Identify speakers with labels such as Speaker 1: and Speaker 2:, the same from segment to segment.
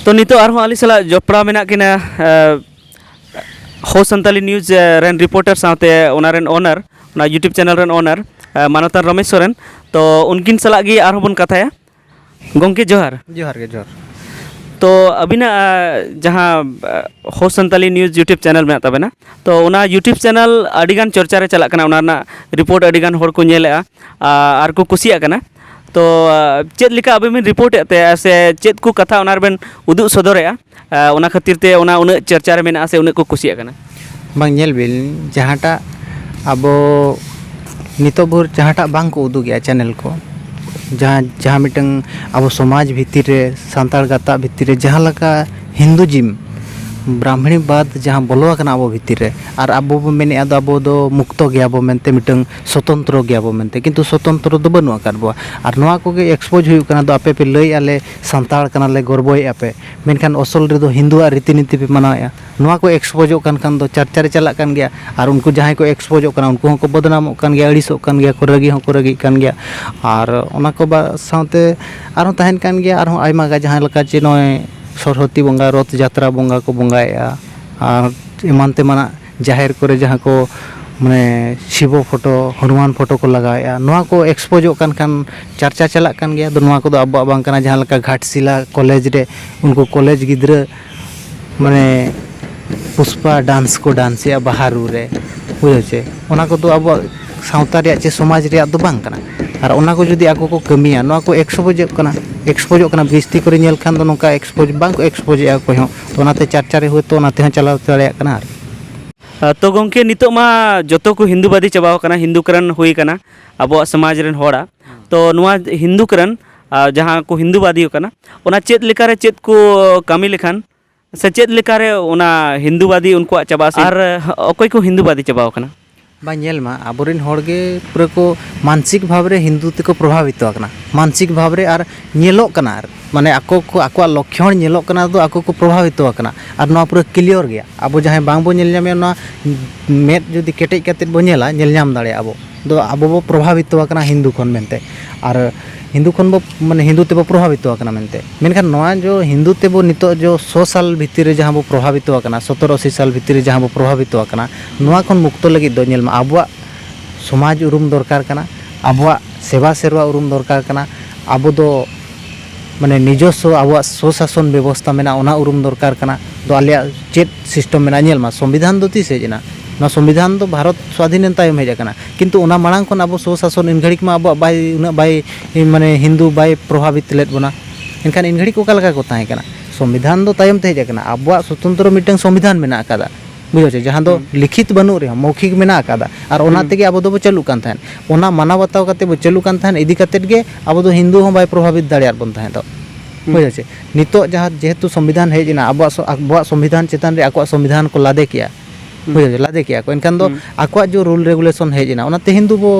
Speaker 1: तो नितो आरहों आली सला जोपड़ा मेना किना हो संताली न्यूज़ रेन रिपोर्टर साथे ओनारेन ओनर ना यूट्यूब चैनल रेन ओनर मानवता रमेश सोरेन तो उनकिन सलाह गी आरहों बन कथाया गोंके जोहार
Speaker 2: जोहार के जोहार।
Speaker 1: तो अबिना जहाँ हो संताली न्यूज़ यूट्यूब चैनल में तबेना तो उना यूट्यूब चैनल अडिगान चर्चा रे चला कना उना रिपोर्ट अडिगान होर को नेलेआ आर को कुसिया कना तो चेद लिका अबे में रिपोर्ट ते से चेद को कथा उनार बेन उदुग सदरेआ उना खातिर ते उना उन चर्चा रे मेना से उन को कुसिया कना
Speaker 2: बांग नेल बिल जहाँटा अबो नितो भोर जहाँटा बांग को उदुगिया चैनल को जहाँ मिटंग अब समाज भित्तिर रे सांतार गाता भित्तिर रे जहाँ लका हिंदू जिम ब्राह्मणी बाद जहाँ बोलो कना अब भित्तिर रे और अब मेने अब मुक्त गया बो मेनते मिटंग स्वतंत्र गया बो मेनते किंतु स्वतंत्र दो बनु आकारबो और नवा को के एक्सपोज हुई कना दो आपे पे लई आले सांतार कना ले गर्वई आपे मेनखान असल रे दो हिंदू आ रीतिनीति पे मनाया नवा को एक्सपोजो कान दो चर्चा रे चला कान गया और उनको जहाँ को एक्सपोजो कना उनको को बदनाम कान गया अड़ीसो कान गया को रगी कान गया और ओना को साथे आरो तहन कान गया और आयमा गा जहाँ लका चे नय सरस्वती बंगा रथ यात्रा बंगा को बंगाया और एमान तेमाना जाहिर करे जहाँ को माने शिव फोटो हनुमान फोटो को लगाया नवा को एक्सपोजो खान चर्चा चला कान गया तो नवा को दो अब बांग कना जहाँ लका घाटशिला कॉलेज रे उनको कॉलेज गिद्रा माने पुष्पा डांस को डांसिया बाहारू रे बुझे ओना को तो अब सावता रे चे समाज रे दो बांग कना और ओना को जुदी आको को कमिया नवा को एक्सपोजो कना बिस्ती करे नेल खान दो नोका एक्सपोज बांग को एक्सपोज आ को हो तो ओनाते चर्चा रे हो तो ओनाते हो चलाव दाड़िया कना
Speaker 1: तो गोंके नितो मा जतो को हिंदूवादी चबाव कना हिंदूकरण हुई कना अब समाज रेन होड़ा तो नुआ हिंदूकरण जहाँ को हिंदूवादी कना ओना चेद लेकारे चेद को कमी लेखान से चेद लेकारे ओना हिंदूवादी उनको चबा और अकोय को हिंदूवादी चबाव कना
Speaker 2: बामा आबोरेन होड़गे पूरा को मानसिक भाव रे हिंदू ते को प्रभावित होकना मानसिक भाव रे और नेलोक कना माने आको को आको लक्षण नेलोक कना दो आको को प्रभावित होकना और ना पूरा क्लियर गया अब जहाँ बांग बो नेल नामे ना मेद जदि केटेज काते बो नेला नेल नाम दाड़े अब बो प्रभावित होकना हिंदू खन मेनते और हिंदू खन बो माने हिंदू ते बो प्रभावित होकना मेनते मेनखान नवा जो हिंदू ते बो नितो जो 100 साल भितर जहाँ बो प्रभावित होकना 70-80 साल भितर जहाँ बो प्रभावित होकना नवा खन मुक्त लगी दो नेल मा आबुआ समाज उरुम दरकार कना आबुआ सेवा सेरवा उरुम दरकार कना आबो दो माने निजस्व आबुआ स्वशासन व्यवस्था मेना ओना उरुम दरकार कना तो आलिया चेत सिस्टम मेना नेल मा संविधान दो तीस हेजना ना संविधान तो भारत स्वाधीन तायम हेज कना किंतु ओना मांग खन अब स्वशासन इन घड़ी मा अब बाय उना बाय माने हिंदू बाय प्रभावित लेद बना एनखान इन घड़ी को कालका को ताहे कना संविधान दो तायम ते हेज कना अब स्वतंत्र मिटंग संविधान मेना कादा बुझे जहाँ दो लिखित बनू रे मौखिक मेना कादा और ओना तेगे अब दो चलू कान थान ओना माना बताव काते बो चलू कान थान इदी काते गे अब दो हिंदू हो बाय प्रभावित दाड़ियार बन थाहे तो बुझे नितो जहाँ जेहेतु संविधान हेजना अब संविधान चेतान रे आको संविधान को लादे किया बुझे लादे किया को इनखान दो आको जो रूल रेगुलेशन हेजना ओनाते हिंदू बो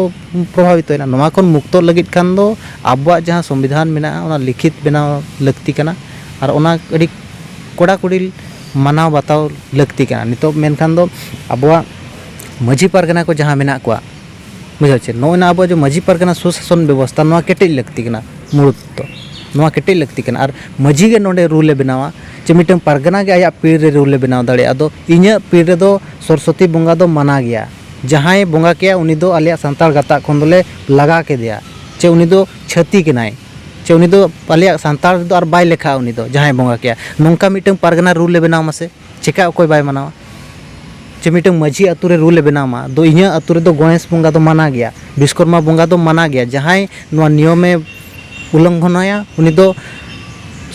Speaker 2: प्रभावित होना नवा खन मुक्त लगित खान दो अब जहाँ संविधान मेना ओना लिखित बनाव लगती कना और ओना अडी कोड़ा कोड़ी मानाव बताव लगती कना नितो मेनखान दो अब माझी पारगना को जहाँ मेना को बुझे नोना अब जो माझी पारगना सुशासन व्यवस्था नवा केटेज लगती कना मुड़ुत तो नवा केटेज लगती कना और माझी गे नोडे रूल बनावा चे मिटन पारगना के आया पीर रे रूल बनाव दाड़े अदो इन्या पीर रे दो सरस्वती बंगा दो मना गया जहाँ बंगा के उनी दो आलिया सांतार गाता खन दोले लगा के दिया चे उनी दो छती के नाय चे उनी दो आलिया सांतार दो और बाय लेखा उनी दो जहाँ बंगा के नोंका मिटन पारगना रूल बनाव मासे चेका कोई बाय मनावा चे मिटन माझी अतु रे रूल बनाव मा दो इन्या अतु रे दो गणेश बंगा दो मना गया विश्वकर्मा बंगा दो मना गया जहाँ नवा नियम में उल्लंघन होया उनी दो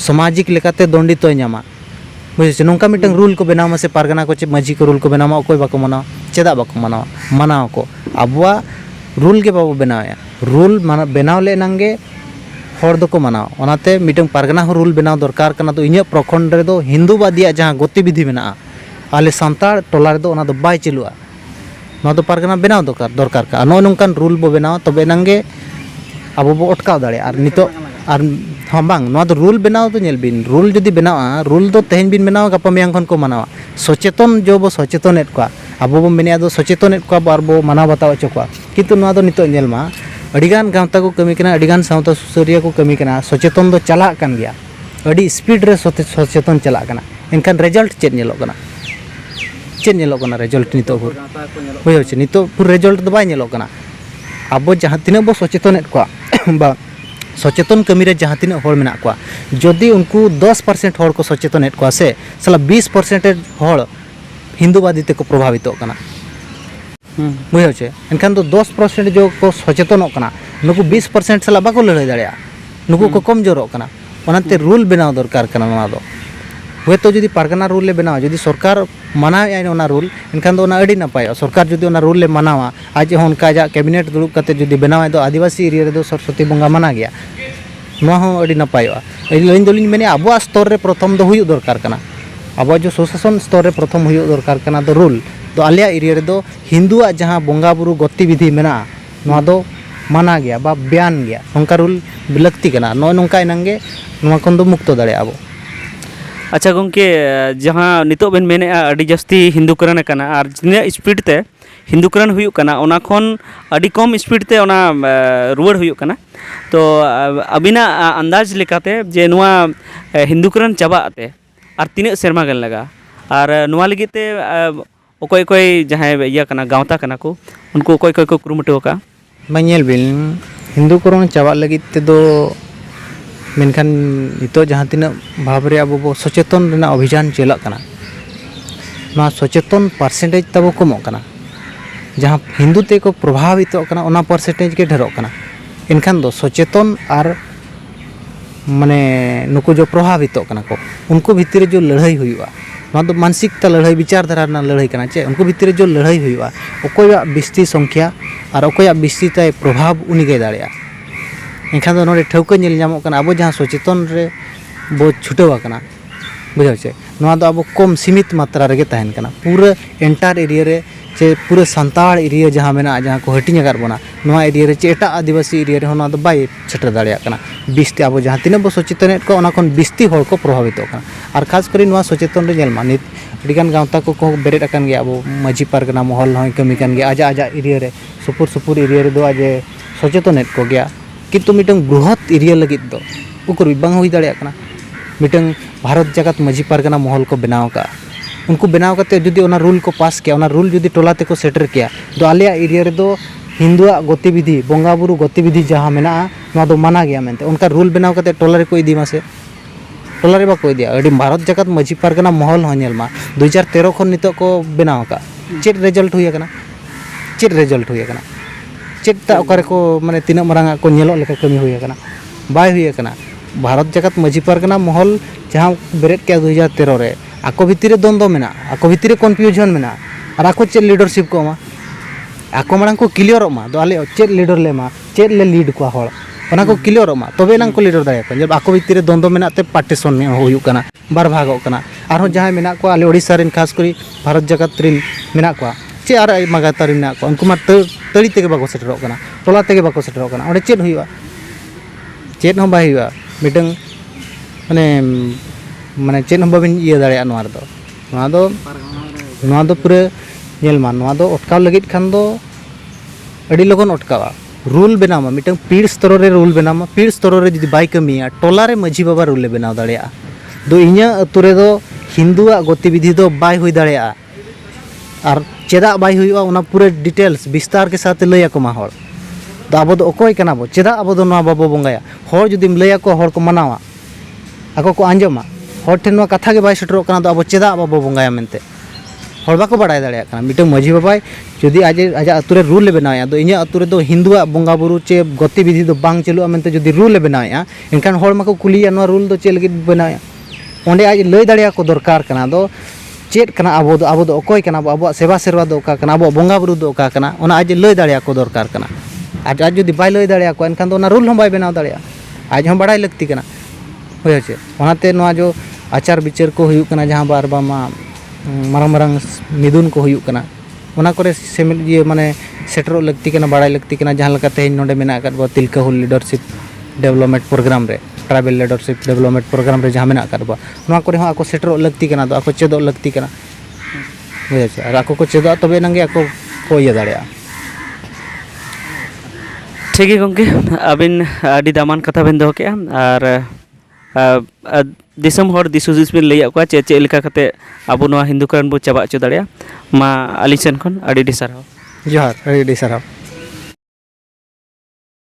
Speaker 2: सामाजिक लेकाते दंडित नामा बुझे नौका मिटन रूल को बनाव से पारगना को चे माझी को रूल को बनाव कोई बाको मनाव चेदा बाको मनाव मनाव को अबुआ रूल के बाबू बनाया रूल बनाव ले नंगे हर दो को मनाव ओनाते मिटन पारगना हो रूल बनाव दरकार कना तो इन्या प्रखंड रे दो हिंदूवादिया जहाँ गतिविधि मेना आले सांतार टोला रे दो ओना दो बाय चलुआ ना तो पारगना बनाव दरकार का नो नोंकान रूल बो बनाव तबे नंगे अब बो अटकाव दाड़े और नितो और हाँ बांग नवा तो रूल बनाव तो नेल बिन रूल जदि बनावा रूल तो तेहन बिन बनावा गापा मेयांग खन को मनावा सचेतन जो बो सचेतन को अब बो मेने दो सचेतन को बार बो मनाव बताव चो को किंतु नवा तो नितो नेल मा अडिगान गावता को कमी कना अडिगान सावता सुसरिया को कमी कना सचेतन दो चला कान गया ᱟᱹᱰᱤ ᱥᱯᱤᱰ ᱨᱮ ᱥᱚᱪᱮᱛᱚᱱ ᱪᱟᱞᱟᱜ ᱠᱟᱱᱟ ᱮᱱᱠᱷᱟᱱ ᱨᱮᱡᱟल्ट ᱪᱮᱫ ᱧᱮᱞᱚᱜ ᱠᱟᱱᱟ ᱨᱮᱡᱟल्ट ᱱᱤᱛᱚᱜ ᱵᱷᱳᱨ ᱵᱩᱡᱷᱟᱹᱣ ᱪᱮ ᱱᱤᱛᱚᱜ ᱯᱩᱨ ᱨᱮᱡᱟल्ट ᱫᱚ ᱵᱟᱭ ᱧᱮᱞᱚᱜ ᱠᱟᱱᱟ ᱟᱵᱚ ᱡᱟᱦᱟᱸ ᱛᱤᱱᱟᱹᱜ ᱵᱚ ᱥᱚᱪᱮᱛᱚᱱᱮᱫ ᱠᱚᱣᱟ ᱵᱟ सचेतन कमी रे जहाँ तीन हड़ मेना को जदि उनको 10% हड़ को सचेतन को से साला 20% हड़ हिंदूवादी ते को प्रभावित बुझे एनखान तो 10% जो को सचेतन नुकु 20% साला बाको लड़ाई दाड़ा नुकु को कमजोर रूल बनाव दरकार हे तो जुदी पारगाना रूल ले बनावा जुदी सरकार मानावे रूल एनखान तो नपाय सरकार जुदी रूल ले मानावा आज उनका आज कैबिनेट दुड़ूब करते जुदी बनावा तो आदिवासी एरिया रे सरस्वती बंगा माना गया नपाय इन मेने अब स्तर रे प्रथम दो हुई दरकार अब जो सुशासन स्तर रे प्रथम हुई दरकार तो रूल तो आलिया एरिया रे हिंदुआ जहाँ बंगा बुरु गतिविधि मेना दो माना गया बा बयान गया नौका रूल लक्ति नॉय नौका इनांगे खन दो मुक्त दाड़े अब
Speaker 1: अच्छा गंके जहाँ नितो बेन मेने अड़ी जस्ती हिंदूकरण कना और जिन्हें स्पीड ते हिंदूकरण हुयुक कना ओना खन अड़ी कम स्पीड ते ओना रुवाड़ हुयुक कना तो अबिना अंदाज लेकाते जे नुआ हिंदूकरण चाबाते और तीन सेरमा गन लगा और नुआ लगिते ओकोय कोई जहाँ इया कना गावता कना को उनको कोई कोई को कुरुमुटो का
Speaker 2: मैं बिन हिंदूकरण चाबा लगिते दो मेनखान नितो जहाँ तीन भाव रे अब सचेतन अभियान चलना सचेतन परसेंटेज तब कमों जहाँ हिंदू ते को प्रभावित परसेंटेज के ढेरों एनखान दो सचेतन और माने नुको जो प्रभावित को उनको भितर जो लड़ाई हुआ तो मानसिकता लड़ाई विचारधारा लड़ाई चे उनको भितर जो लड़ाई हुआ अकोया बिस्ती संख्या और अकोया बिस्ती तय प्रभाव उनगे दाड़ा एनखान तो नोडे ठौका नेल ᱧᱟᱢᱚᱜ ᱠᱟᱱᱟ अब जहाँ सचेतन रे बो छुटाव बुझे चे अब कम सीमित मात्रा रे तहन कना पूरा एंटार एरिया रे चे पूरा सांताड़ एरिया जहाँ मेना जहाँ को हटिंग आकार बना नोआ एरिया रे चे एटा आदिवासी एरिया रे होना बाय छटर दाड़िया कना बिस्ती अब जहाँ तीन बो सचेतन को बिस्ती हड़ को प्रभावित और खास कर नोआ सचेतन रे नेलमा नित अड़ीगान गावता को बेरेद अकान गया अब माझी पारगना महल हय कमी कान गया आजा आजा एरिया रे सुपुर सुपुर एरिया रे दो आज सचेतन को गया किंतु मिटंग बृहत एरिया लगित दो उकुर बांग हुई दाड़िया कना मिटंग भारत जगत माझी पारगना महल को बनाव का उनको बनाव करते जुदी ओना रूल को पास किया ओना रूल जुदी टोला ते को सेटर किया तो आलिया एरिया रे दो हिंदुआ गतिविधि बंगा बुरु गतिविधि जहाँ मेना ना दो माना गया मेनते उनका रूल बनाव करते टोला रे को इदी मासे टोला रे बाको इदिया अड़ी भारत जगत माझी पारगना महल हो नेलमा 2013 खन नितो को बनाव का चेट रिजल्ट हुई कना चेटा ओकारे को माने तीना मारांगा को नेलो लेका कमी हुई कना बाय हुई कना भारत जगत माझी पारगना महल जहाँ बेरेद के 2013 रे आको भितरे द्वंद्व मेना आको भितरे कन्फ्यूजन मेना और आको चेट लीडरशिप को मा आको मारांग को क्लियर मा दो आले चेट लीडर ले मा चेट ले लीड को हड़ ओना को क्लियर मा तबे नांग को लीडर दाया को जब आको भितरे द्वंद्व मेना ते पार्टीशन में हुई कना बार भागो कना आरो जहाँ मेना को आले ओडिसा रेन खास करी भारत जगत रिन मेना को चे और मागातारी मेना को उनको मा तड़ी तेगे बाको सेटरों कना टोला तेगे बाको सेटरों कना ओडे चेट हुआ चेट हो बाय हुआ मिटंग माने माने चेट हो बाबिन इया दाड़िया नोआ दो पूरे नेलमा नोआ दो अटकाव लगित खान दो अड़ी लगन अटकावा रूल बनामा मिटंग पीड़ स्तर रे रूल बनामा पीड़ स्तर रे जुदी बाय कमिया टोला रे माझी बाबा रूल बनाव दाड़िया दो इኛ अतु रे दो हिंदुआ गतिविधि दो बाय हुई दाड़िया और चेदा बाय हुआ उना पूरे डिटेल्स विस्तार के साथ लैया को हड़ तो अब दो अकोय कना बो चेदा अब दो नोआ बाबो बंगाया हड़ जुदीम लैया को हड़ को मनावा आको को आंजमा हड़ ठेन नोआ कथा के बाय सेटरों कना तो अब चेदा बाबो बंगाया मेनते हड़ बाको बाड़ाय दाड़िया कना मिटो माझी बाबाय जुदी आज आज अतु रे रूल ले बनाया तो इኛ अतु रे दो हिंदुआ बंगा बुरु चे गतिविधि दो बांग चलुआ मेनते जुदी रूल ले बनाया एनखान हड़ माको कुलिया नोआ रूल दो चे लगित बनाया ओंडे आज लय दाड़िया को दरकार कना दो चेट कना अब दो अकोय कना अब सेवा सेवा दो का कना अब बंगा बुरु दो का कना ओना आज लय दाड़िया को दरकार कना आज आज जुदी बाय लय दाड़िया को एनखान दो ओना रूल हम बाय बनाव दाड़िया आज हम बाड़ाय लगती कना होय छे ओनाते नोआ जो आचार विचार को हुयुक कना जहाँ बार बामा मारंग मारंग मिदुन को हुयुक कना ओना करे सेमिल ये माने सेटरो लगती कना बाड़ाय लगती कना जहाँ लगा तेहेन नोडे मेना अकाद बो तिलका हुल लीडरशिप डेवलपमेंट प्रोग्राम रे ट्राइबल लीडरशिप डेवलपमेंट प्रोग्राम रे जहाँ मेना अकाद बो नोआ करे हो आको सेटरो लगती कना तो आको चेदो लगती कना बुझे छे और आको को चेदो तबे नंगे आको को इया दाड़िया
Speaker 1: ठीक है गंके अबिन अड़ी दामान कथा बिन दो के और दिसम हर दिस हुदिस बिन लैया को चे चे लेका कते अबो नोआ हिंदू करन बो चाबा हचो दाड़ेया मा आलिन सेन खन आडी आडी सारहाव
Speaker 2: जोहार, अड़ी अड़ी सारहाव।